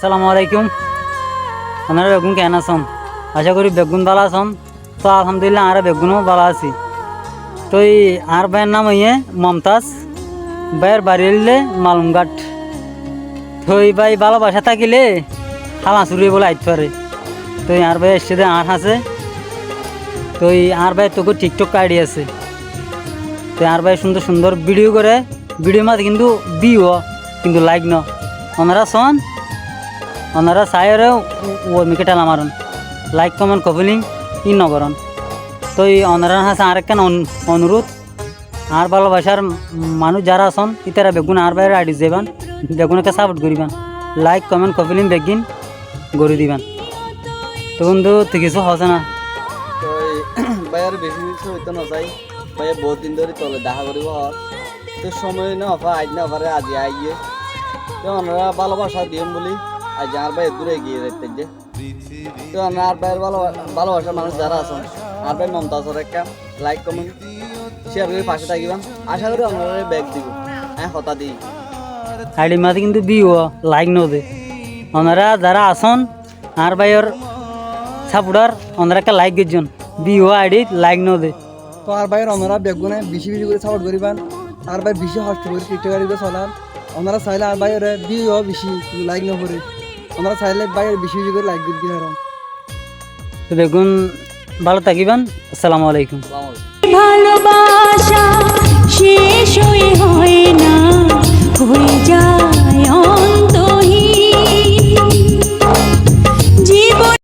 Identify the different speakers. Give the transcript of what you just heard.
Speaker 1: আসসালামু আলাইকুম। আপনারা বেগুন কেন আছেন? আশা করি বেগুন ভালো আছেন। তো আলহামদুলিল্লাহ আর বেগুনও ভালো আছি। তো এই আর ভাইয়ের নাম হইয়ে মমতাজ, ভাইয়ের বাড়ি হইলে মালুমঘাট। তো এই ভাই ভালোবাসা থাকিলে হালা চুরি বলে আইতে পারে। তো আর ভাই এসে আর আছে। তো এই আর ভাই তোকে টিকটক আইডি আছে। তো আর ভাই সুন্দর সুন্দর ভিডিও করে, ভিডিও মাঝে কিন্তু ভিউ কিন্তু লাইক ন ওনারা শোন, ওনারা চাইরে ও মিকে টেলা মারন, লাইক কমেন্ট কপিলিং ই নকরন। তো এই ওনারা হাসে আরেকখান অনুরোধ, আর ভালোবাসার মানুষ যারা আছেন ইতারা বেগুন আর বাইরে আইডি যাবেন, বেগুনকে সাপোর্ট করিবেন, লাইক কমেন্ট কপিলিং বেগিন গড়ি দিবেন। তো বন্ধু তো কিছু হচ্ছে না।
Speaker 2: তো ভাইয়ার বেশি কিছু হইতে না চাই, ভাইয়া বহুত দিন ধরে তলে দেখা করিব হওয়ার তো সময় না অফা আজ না পারে আজি আইয়ে। তো ওনারা ভালোবাসা দিম বলি আজ আর ভাই দূরে গিয়ে দেখতে যে। তো আর ভাইয়ের ভালোবাসার মানুষ যারা আছেন আর ভাই মমতাজের একটা লাইক কমেন্ট শেয়ার করে পাশে থাকিবেন। আশা করি ওনারা ব্যাগ দিব, হ্যাঁ হতা দিই।
Speaker 1: আইডি মাঝে কিন্তু ভিউ লাইক ন দে, ওনারা যারা আছেন আর ভাইয়ের সাপোর্টার ওনারা একটা লাইক দিচ্ছেন, ভিউ আইডি লাইক ন দে।
Speaker 3: তো আর ভাইয়ের ওনারা বেগুনে বেশি বেশি করে সাপোর্ট করিবেন, আর ভাই বেশি কষ্ট করে টিকটকারিতে চলার। ওনারা চাইলে আর ভাইয়ের ভিউ বেশি লাইক ন করে, ওনারা চাইলে ভাইয়ের বেশি বেশি করে লাইক দিয়ে দিবেন।
Speaker 1: তো বেগুন ভালো থাকিবেন। আসসালামু আলাইকুম।
Speaker 4: ভালোবাসা শেষ হয় না, হয়ে যায় অন্তহীন।